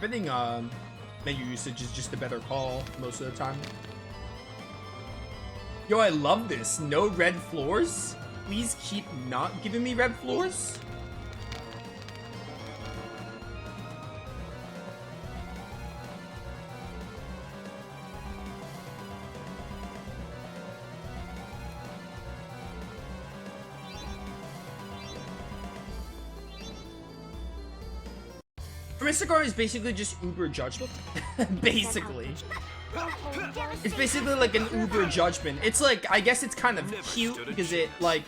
think menu usage is just a better call most of the time. Yo, I love this. No red floors? Please keep not giving me red floors? Mystic Art is basically just Uber judgment. Basically. It's basically like an Uber judgment. It's like, I guess it's kind of cute because it like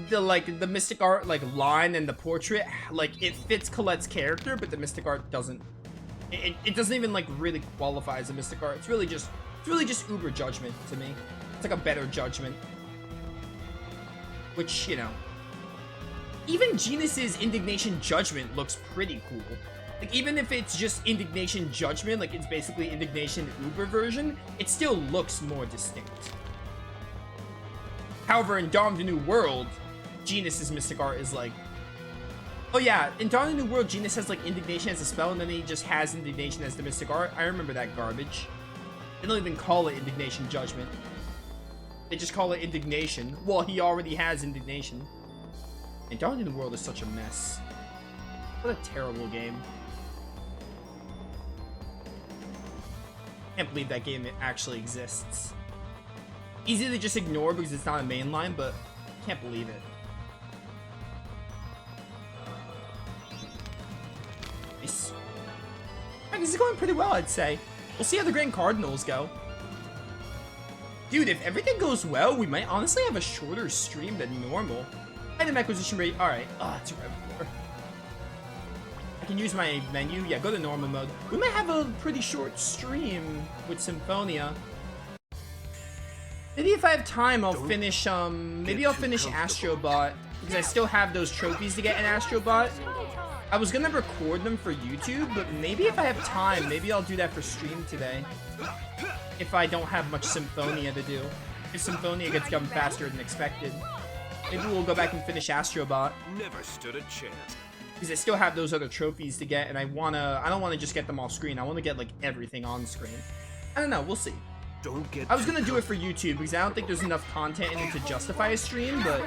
the Mystic Art like line and the portrait, like it fits Colette's character, but the Mystic Art doesn't. It doesn't even like really qualify as a Mystic Art. It's really just Uber judgment to me. It's like a better judgment. Which, you know. Even Genus's Indignation Judgment looks pretty cool. Like, even if it's just Indignation Judgment, like it's basically Indignation Uber version, it still looks more distinct. However, in Dawn of the New World, Genus's Mystic Art is like... Oh yeah, in Dawn of the New World, Genus has like Indignation as a spell, and then he just has Indignation as the Mystic Art. I remember that garbage. They don't even call it Indignation Judgment. They just call it Indignation. Well, he already has Indignation. And Dawn of the New World is such a mess. What a terrible game. Can't believe that game actually exists. Easy to just ignore because it's not a mainline, but can't believe it. Nice. Alright, this is going pretty well, I'd say. We'll see how the Grand Cardinals go. Dude, if everything goes well, we might honestly have a shorter stream than normal. Item acquisition rate, alright. Ah, it's a red floor. I can use my menu. Yeah, go to normal mode. We might have a pretty short stream with Symphonia. Maybe if I have time, I'll finish, maybe I'll finish Astrobot, because I still have those trophies to get in Astrobot. I was gonna record them for YouTube, but maybe if I have time, maybe I'll do that for stream today. If I don't have much Symphonia to do. If Symphonia gets done faster than expected. Maybe we'll go back and finish Astrobot. Never stood a chance. Because I still have those other trophies to get, and I don't wanna just get them off screen. I wanna get like everything on screen. I don't know, we'll see. Don't get I was gonna do it for YouTube because I don't think there's enough content in it to justify a stream, but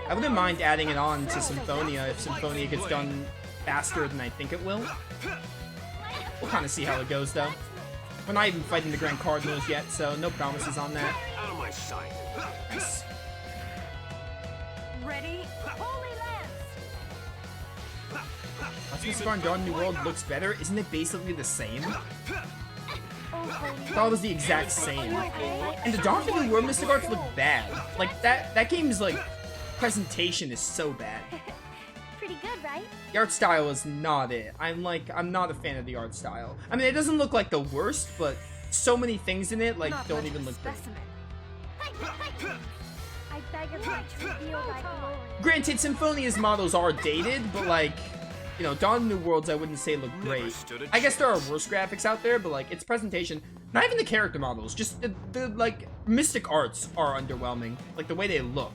I wouldn't mind adding it on to Symphonia if Symphonia gets done faster than I think it will. We'll kind of see how it goes though. We're not even fighting the Grand Cardinals yet, so no promises on that. out of my sight. Nice. Ready? Holy Lance! Mystic Art in Dawn of the New World looks better. Isn't it basically the same? I thought it was the exact same. And the Dawn of the New World Mystic Arts look bad. Like, that game's, like, presentation is so bad. Pretty good, right? The art style is not it. I'm not a fan of the art style. I mean, it doesn't look like the worst, but so many things in it, like, don't even look good. I beg of you to reveal thy glory. Granted, Symphonia's models are dated, but, like, you know, Dawn of the New Worlds I wouldn't say look great. I guess there are worse graphics out there, but like its presentation, not even the character models, just the like Mystic Arts are underwhelming. Like the way they look.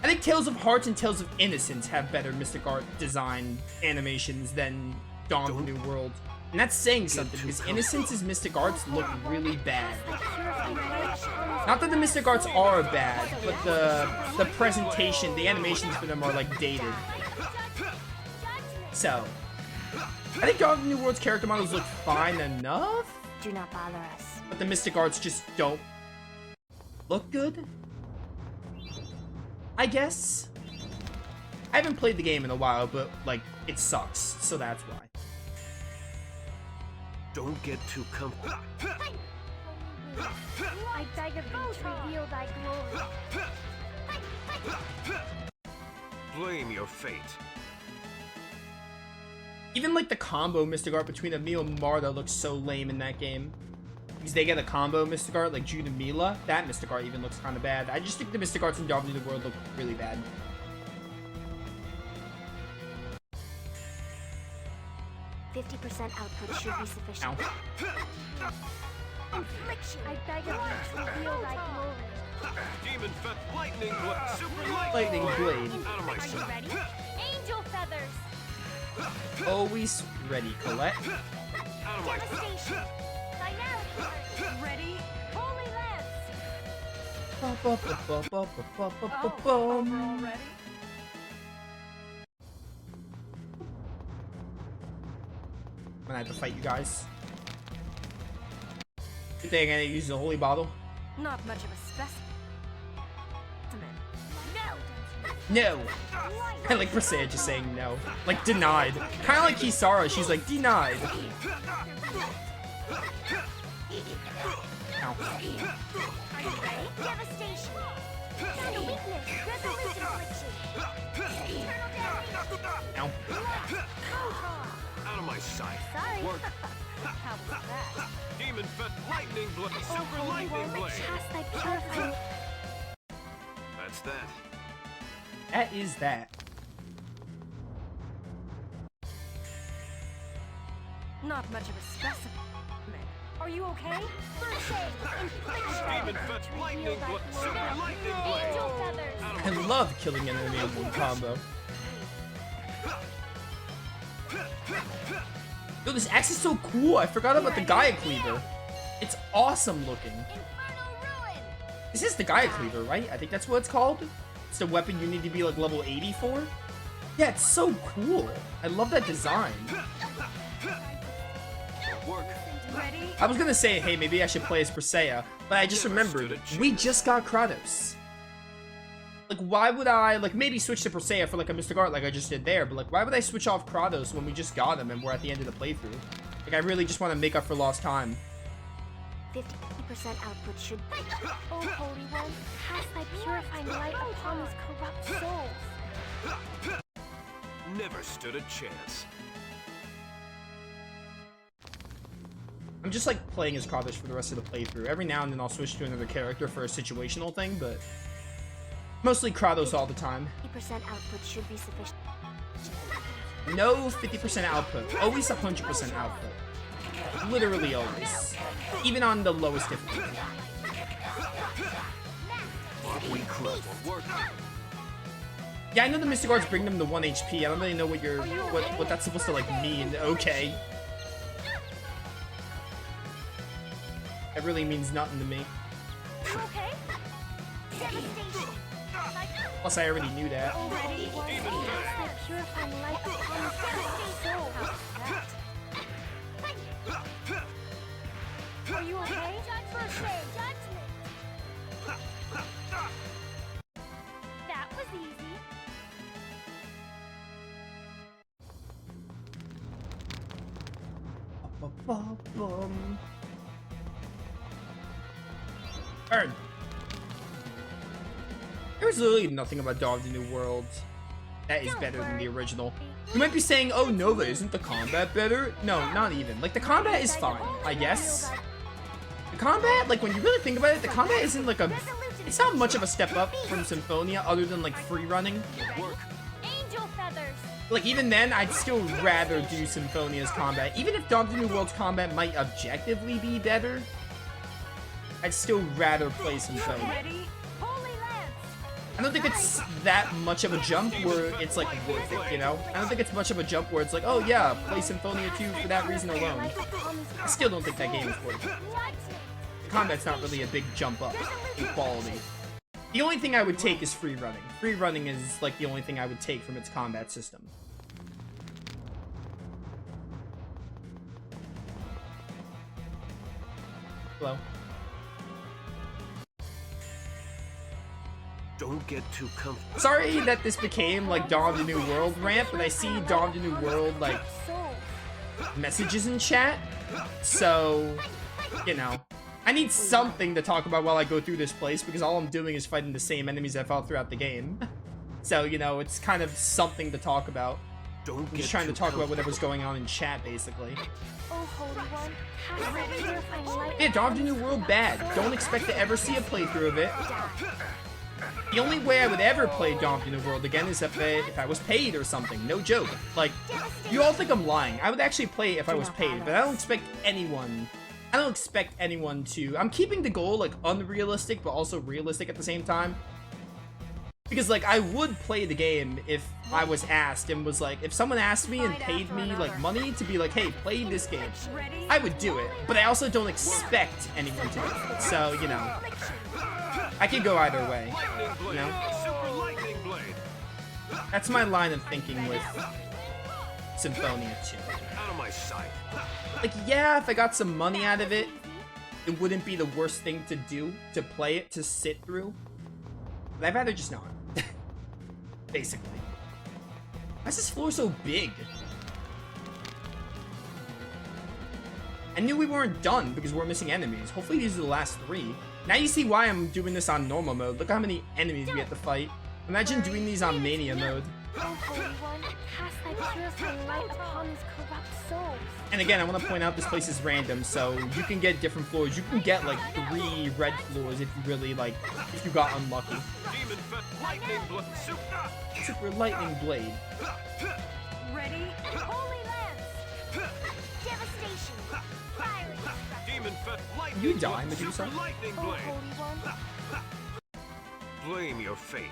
I think Tales of Hearts and Tales of Innocence have better Mystic Art design animations than Dawn of the New World. And that's saying something because Innocence's Mystic Arts look really bad. Not that the Mystic Arts are bad, but the presentation, the animations for them are like dated. So, I think Dawn of the New World's character models look fine enough, Do not bother us. but the Mystic Arts just don't look good, I guess. I haven't played the game in a while, but, like, it sucks, so that's why. Don't get too comfortable. I beg of you to reveal thy glory. Blame your fate. Even, like, the combo Mystic Art between Emil and Marta looks so lame in that game. Because they get a combo Mystic Art, like Jude and Mila. That Mystic Art even looks kind of bad. I just think the Mystic Arts in Dawn of the World look really bad. .50% output should be sufficient. Ow. Infliction. I beg of you to reveal thy glory. Demon Fett Lightning Blade. Super Lightning Lightning Blade. Out of my Are you sight. ready? Angel feathers. Always ready, Colette. Out of my Devastation. Finality. Ready. Holy Lance. Ba-ba-ba-ba-ba-ba-ba-ba-bum. Already? I'm gonna have to fight you guys. Good thing I didn't use the holy bottle. Not much of a specimen. No! I like Persea just saying no. Like, denied. Kinda like Kisara, she's like, denied. Ow. Devastation. Shadow weakness. Resolution affliction. Eternal damage. Ow. Out of my sight. Sorry. Work. How was that? Demon Fett Lightning Blade. Super Lightning Blade. Cast thy purifying. That's that. That is that. Not much of a specimen. Are you okay? First aid. Infliction. Demon Fett Lightning Reveal thy Blade. glory. Super Lightning Blade. Angel feathers. Out of I my love killing an enemy in one combo. Yo, this axe is so cool. I forgot about the Gaia Cleaver. It's awesome looking. Infernal ruin. This is the Gaia Cleaver, right? I think that's what it's called. It's the weapon you need to be like level 80 for. Yeah, it's so cool. I love that design. work. Ready? I was gonna say, hey, maybe I should play as Persea, but I just remembered, we just got Kratos. Like, why would I, like, maybe switch to Persea for, like, a Mystic Art like I just did there, but, like, why would I switch off Kratos when we just got him and we're at the end of the playthrough? Like, I really just want to make up for lost time. 50% output should. O Holy One, cast thy purifying light upon these corrupt souls. Never stood a chance. I'm just, like, playing as Kratos for the rest of the playthrough. Every now and then I'll switch to another character for a situational thing, but mostly Kratos all the time. 50% output should be sufficient. No 50% output. Always 100% output. Literally always. Even on the lowest difficulty. We clever work. Yeah, I know the Mystic Arts bring them to 1 HP. I don't really know what that's supposed to, like, mean. Okay. It really means nothing to me. You okay? Devastation. Plus, I already knew that. O Holy One, cast thy purifying light upon these corrupt souls. Are you okay? First aid. Judgment. That was easy. Burn. There's literally nothing about Dawn of the New World that is better than the original. You might be saying, oh, Nova, isn't the combat better? No, not even. Like, the combat is fine, I guess. The combat, like, when you really think about it, the combat isn't like a... It's not much of a step up from Symphonia other than, like, free running. Work. Angel feathers. Like, even then, I'd still rather do Symphonia's combat. Even if Dawn of the New World's combat might objectively be better, I'd still rather play Symphonia. Ready? Holy Lance. I don't think it's that much of a jump where it's, like, worth it, you know? I don't think it's much of a jump where it's like, oh yeah, play Symphonia 2 for that reason alone. I still don't think that game is worth it. The combat's not really a big jump up in quality. The only thing I would take is free running. Free running is, like, the only thing I would take from its combat system. Hello? Don't get too comfortable. Sorry that this became, like, Dawn of the New World rant, but I see Dawn of the New World, like, messages in chat. So, you know, I need something to talk about while I go through this place, because all I'm doing is fighting the same enemies I fought throughout the game. So, you know, it's kind of something to talk about. Don't I'm get just trying to too talk about comfortable. whatever's going on in chat, basically. O Holy One, cast thy purifying light. Yeah, Dawn of the New World bad. Don't expect to ever see a playthrough of it. The only way I would ever play Dawn of the New World again is if I was paid or something. No joke. Like, you all think I'm lying. I would actually play it if I was paid, but I don't expect anyone... to... I'm keeping the goal, like, unrealistic, but also realistic at the same time. Because, like, I would play the game if I was asked and was like, if someone asked me and paid me, like, money to be like, hey, play this game, I would do it. But I also don't expect anyone to do it. So, you know, I could go either way, you know? Super lightning blade. That's my line of thinking with Symphonia 2. Out of my sight. Like, yeah, if I got some money out of it, it wouldn't be the worst thing to do, to play it, to sit through. But I'd rather just not. Basically. Why is this floor so big? I knew we weren't done because we're missing enemies. Hopefully these are the last 3. Now you see why I'm doing this on normal mode. Look how many enemies we have to fight. Imagine doing these on mania mode. O Holy One, cast thy purifying light upon these corrupt souls. And again, I want to point out this place is random, so you can get different floors. You can get like 3 red floors if you really like, if you got unlucky. Demon lightning blade. Super lightning blade. Ready? Holy Lance! Devastation! Fiery destruction! Demon lightning. You die, Medusa. Super lightning O blade. Holy One, Blame your fate.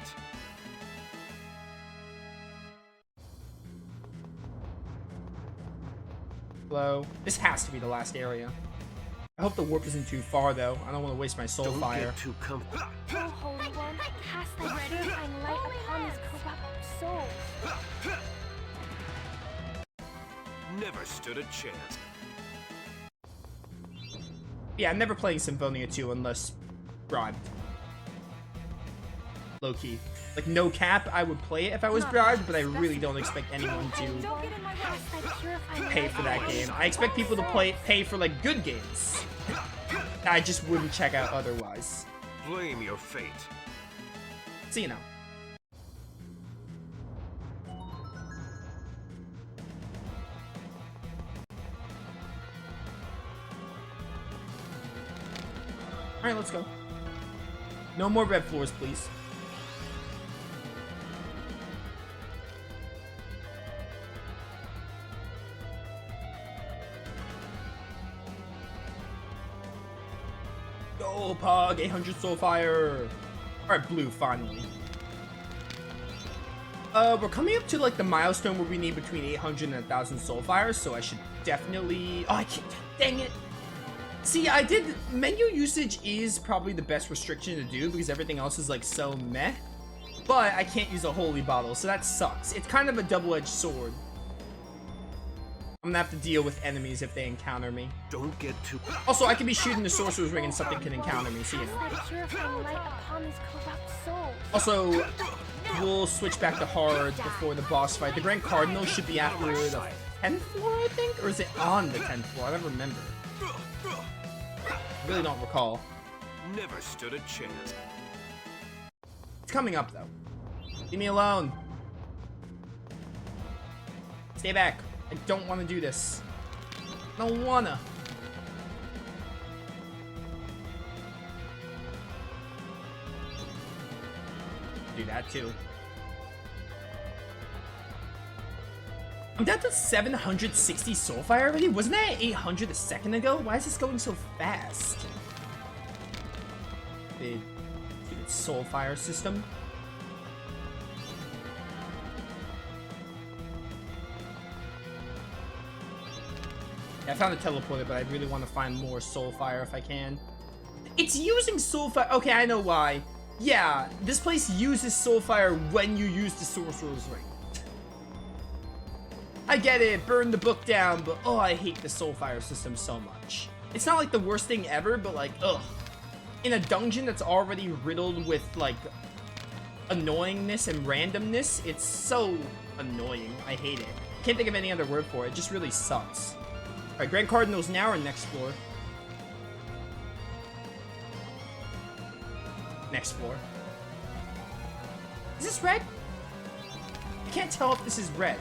Hello. This has to be the last area. I hope the warp isn't too far though. I don't want to waste my soul Don't fire. get too comfortable. O Holy One, cast thy purifying light upon these corrupt souls. Never stood a chance. Yeah, I'm never playing Symphonia 2 unless bribed. Low key. Like, no cap, I would play it if I was bribed, but I really don't expect anyone to Don't get in my way. Cast thy purifying pay light for that upon game. these I expect people to corrupt pay for, like, good games. I just wouldn't check out otherwise. Blame your fate. So, you know. Alright, let's go. No more red floors, please. Go, Pug! 800 soul fire! Alright, blue, finally. We're coming up to, like, the milestone where we need between 800 and 1,000 soul fires, so I should definitely... Oh, I can't... Dang it! See, I did... Menu usage is probably the best restriction to do, because everything else is, like, so meh. But I can't use a holy bottle, so that sucks. It's kind of a double-edged sword. I'm gonna have to deal with enemies if they encounter me. Don't get too. Also, I could be shooting the sorcerer's ring and something can encounter me, so you know. Cast thy purifying light upon these corrupt souls. Also, we'll switch back to hard before the boss fight. The Grand Cardinal should be after the 10th floor, I think? Or is it on the 10th floor? I don't remember. I really don't recall. Never stood a chance. It's coming up, though. Leave me alone. Stay back. I don't want to do this. I don't wanna. Do that too. I'm down to 760 soul fire already? Wasn't that 800 a second ago? Why is this going so fast? The stupid soul fire system. Yeah, I found a teleporter, but I really want to find more soul fire if I can. It's using soul fire. Okay, I know why. Yeah, this place uses soul fire when you use the sorcerer's ring. I get it, burn the book down, but oh, I hate the soul fire system so much. It's not like the worst thing ever, but like, ugh. In a dungeon that's already riddled with like annoyingness and randomness, it's so annoying. I hate it. Can't think of any other word for it. It just really sucks. Alright, Grand Cardinal's now our next floor. Next floor. Is this red? I can't tell if this is red.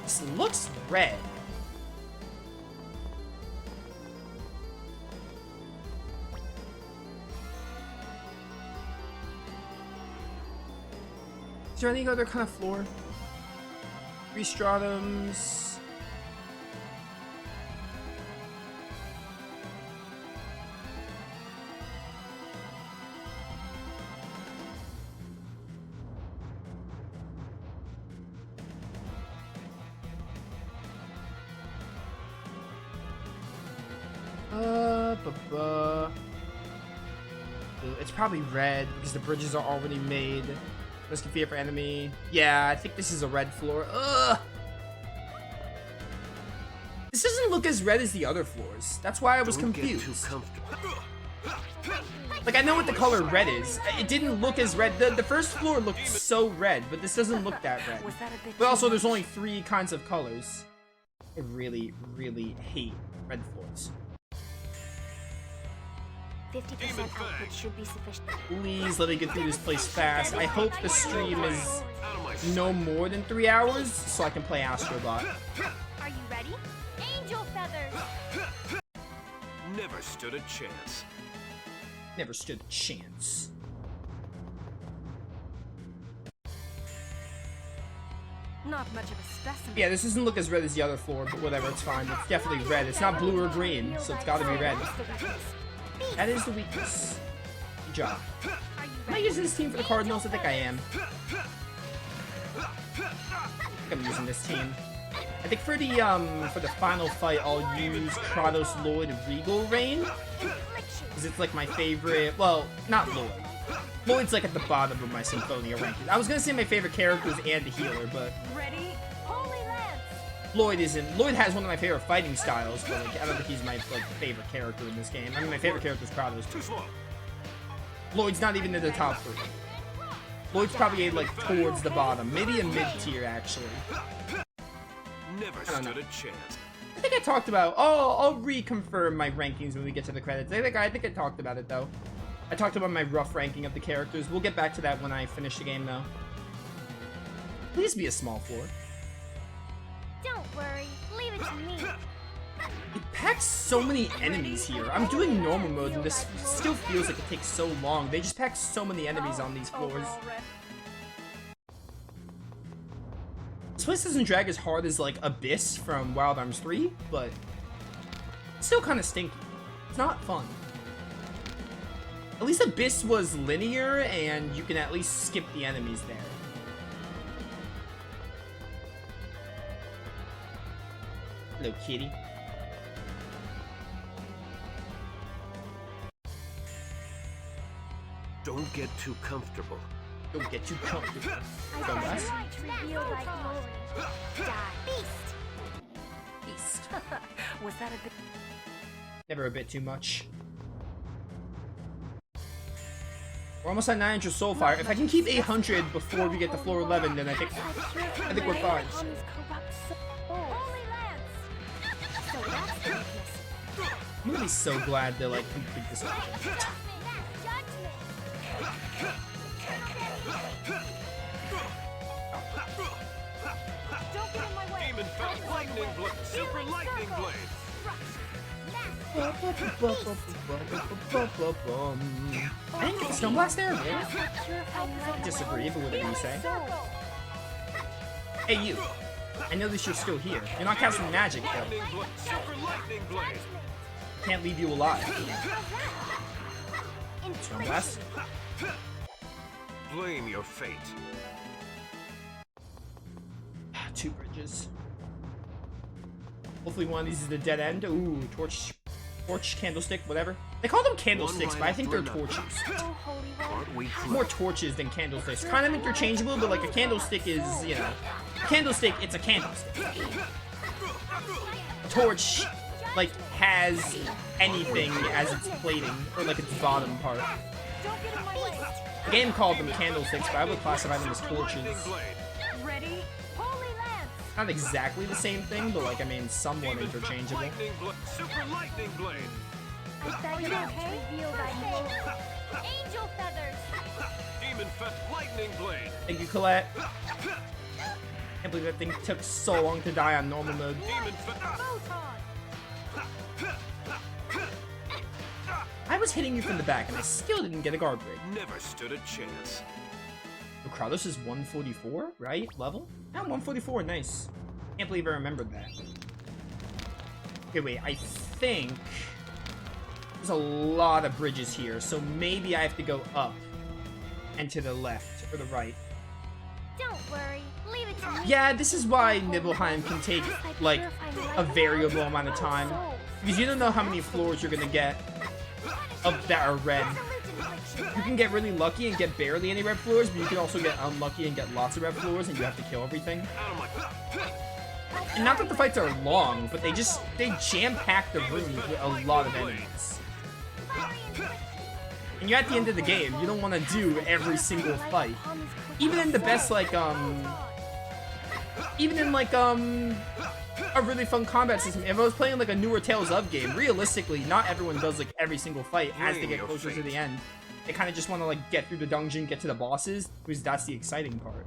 This looks red. Is there any other kind of floor? 3 stratums. It's probably red because the bridges are already made. Risk of fear for enemy. Yeah, I think this is a red floor. Ugh. This doesn't look as red as the other floors. That's why I was confused. Like, I know what the color red is. It didn't look as red. The first floor looked so red, but this doesn't look that red. But also, there's only 3 kinds of colors. I really, really hate red floors. 50% output should be sufficient. Please let me get through this place fast. I hope the stream is no more than 3 hours so I can play Astrobot. Are you ready? Angel feathers. Never stood a chance. Never stood a chance. Not much of a specimen. Yeah, this doesn't look as red as the other floor, but whatever, it's fine. It's definitely red. It's not blue or green, so it's gotta be red. That is the weakness. Good job. Am I using this team for the Cardinals? I think I am. I think I'm using this team. I think for the final fight, I'll use Kratos, Lloyd, Regal Rain. Because it's like my favorite, well, not Lloyd. Lloyd's like at the bottom of my Symphonia rankings. I was gonna say my favorite characters and the healer, but Ready? Holy Lance. Lloyd isn't. Lloyd has one of my favorite fighting styles, but like I don't think he's my favorite character in this game. I mean, my favorite character is Kratos. Too slow. Lloyd's not even in the top 3. Lloyd's probably like towards the bottom, maybe a mid tier actually. Never stood a chance. I think I talked about. Oh, I'll reconfirm my rankings when we get to the credits. I think I talked about it though. I talked about my rough ranking of the characters. We'll get back to that when I finish the game though. Please be a small floor. Don't worry. Leave it to me. It packs so many enemies here. I'm doing normal mode and this still feels like it takes so long. They just pack so many enemies on these floors. This place doesn't drag as hard as like Abyss from Wild Arms 3, but it's still kind of stinky. It's not fun. At least Abyss was linear and you can at least skip the enemies there. Hello, kitty. Don't get too comfortable. Don't get too comfortable. I Go last. cannot reveal thy glory. Die. Beast. Beast. Was that a bit? Never a bit too much. We're almost at 900 soul fire. If I can keep 800 before we get to floor 11, then I think we're fine. Holy Lance. So that's the weakness. I'm gonna be so glad to like complete this. Judgment. Don't get in my way. Demon Felt Lightning Blade. Super Lightning Blade. I didn't get the Stone Blast there, man. I disagree, but whatever you say. Hey, you. I notice you're still here. You're not casting magic, though. Lightning Blade. Super Lightning Blade. Can't leave you alive. Stone Blast. Blame your fate. 2 bridges. Hopefully one of these is the dead end. Ooh, torch, candlestick, whatever. They call them candlesticks, but I think they're torches. Aren't we More torches than candlesticks. Kind of interchangeable, but like a candlestick is, you know, a candlestick, it's a candlestick. A torch, like, has anything as its plating, or like its bottom part. Don't get in my way. The game called them candlesticks, but I would classify them as torches. Ready? Holy Lance. Not exactly the same thing, but like, I mean, somewhat interchangeable. Lightning Blade. Super Lightning Blade. I beg you to reveal thy glory. Angel feathers. Demon Felt Lightning Blade. Thank you, Colette. Can't believe that thing took so long to die on normal mode. Demon Felt. Photon. I was hitting you from the back, and I still didn't get a guard break. Never stood a chance. So Kratos is 144, right? Level? Yeah, 144, nice. Can't believe I remembered that. Okay, wait, I think there's a lot of bridges here, so maybe I have to go up and to the left or the right. Don't worry. Leave it to me. Yeah, this is why Nibelheim can take, like, a variable amount of time. Because you don't know how many floors you're gonna get. that are red. You can get really lucky and get barely any red floors, but you can also get unlucky and get lots of red floors, and you have to kill everything. And not that the fights are long, but they jam-pack the room with a lot of enemies. And you're at the end of the game, you don't want to do every single fight. Even in the best, like, even in, like, a really fun combat system. If I was playing, like, a newer Tales of game, realistically, not everyone does, like, every single fight as they get closer to the end. They kind of just want to, like, get through the dungeon, get to the bosses, because that's the exciting part.